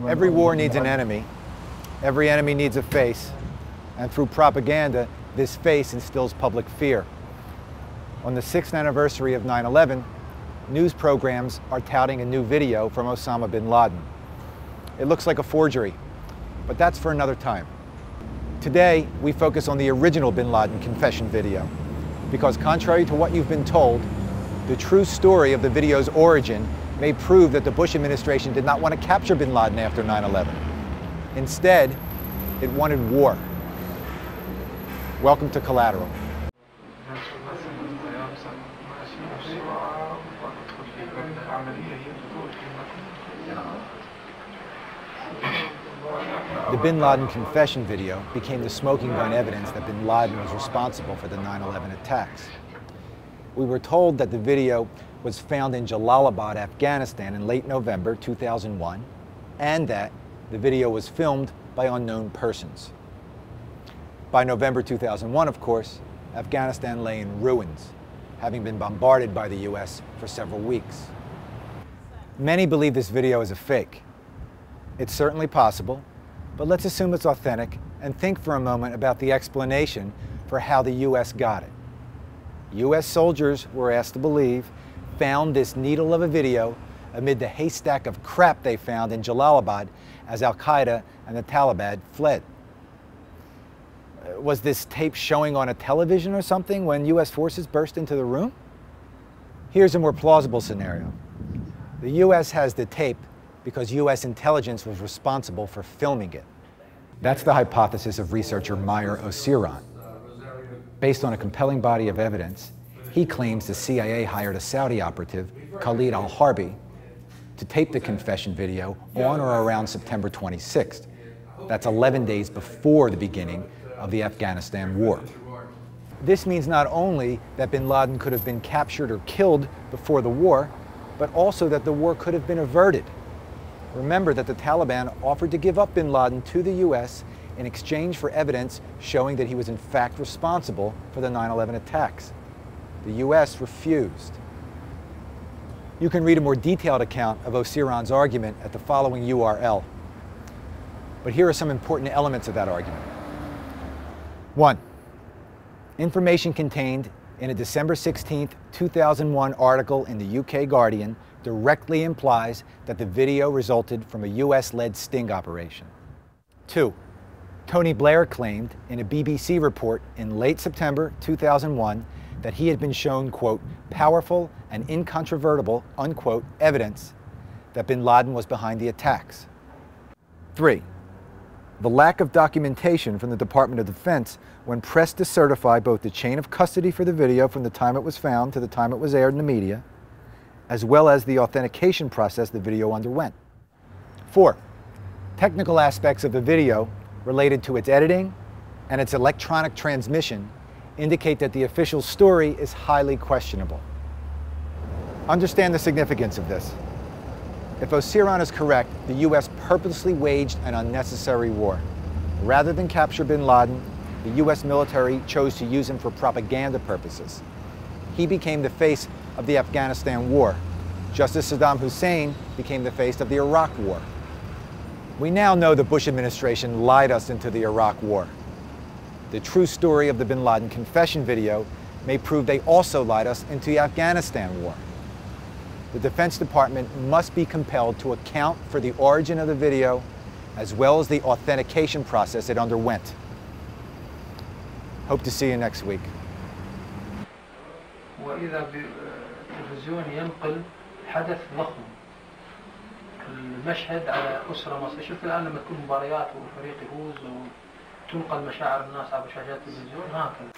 Every war needs an enemy. Every enemy needs a face. And through propaganda, this face instills public fear. On the 6th anniversary of 9/11, news programs are touting a new video from Osama bin Laden. It looks like a forgery, but that's for another time. Today, we focus on the original bin Laden confession video, because contrary to what you've been told, the true story of the video's origin may prove that the Bush administration did not want to capture bin Laden after 9/11. Instead, it wanted war. Welcome to Collateral. The bin Laden confession video became the smoking gun evidence that bin Laden was responsible for the 9/11 attacks. We were told that the video was found in Jalalabad, Afghanistan in late November 2001, and that the video was filmed by unknown persons. By November 2001, of course, Afghanistan lay in ruins, having been bombarded by the US for several weeks. Many believe this video is a fake. It's certainly possible, but let's assume it's authentic and think for a moment about the explanation for how the US got it. US soldiers, we're asked to believe, found this needle of a video amid the haystack of crap they found in Jalalabad as Al-Qaeda and the Taliban fled. Was this tape showing on a television or something when US forces burst into the room? Here's a more plausible scenario. The US has the tape because US intelligence was responsible for filming it. That's the hypothesis of researcher Meyer Osiran. Based on a compelling body of evidence, he claims the CIA hired a Saudi operative, Khalid al-Harbi, to tape the confession video on or around September 26th. That's 11 days before the beginning of the Afghanistan war. This means not only that bin Laden could have been captured or killed before the war, but also that the war could have been averted. Remember that the Taliban offered to give up bin Laden to the US in exchange for evidence showing that he was in fact responsible for the 9/11 attacks. The US refused. You can read a more detailed account of Osiran's argument at the following URL. But here are some important elements of that argument. 1. Information contained in a December 16, 2001 article in the UK Guardian directly implies that the video resulted from a US-led sting operation. 2. Tony Blair claimed in a BBC report in late September 2001 that he had been shown, quote, powerful and incontrovertible, unquote, evidence that bin Laden was behind the attacks. 3. The lack of documentation from the Department of Defense when pressed to certify both the chain of custody for the video from the time it was found to the time it was aired in the media, as well as the authentication process the video underwent. 4. Technical aspects of the video related to its editing and its electronic transmission indicate that the official story is highly questionable. Understand the significance of this. If Osiran is correct, the US purposely waged an unnecessary war. Rather than capture bin Laden, the US military chose to use him for propaganda purposes. He became the face of the Afghanistan war, just as Saddam Hussein became the face of the Iraq war. We now know the Bush administration lied us into the Iraq war. The true story of the bin Laden confession video may prove they also lied us into the Afghanistan war. The Defense Department must be compelled to account for the origin of the video as well as the authentication process it underwent. Hope to see you next week. وإذا بالتلفزيون ينقل حدث ضخم المشهد على أسرة مصرية. شوف الآن لما تكون مباريات والفريق يفوز وتنقل مشاعر الناس على شاشات التلفزيون هكذا.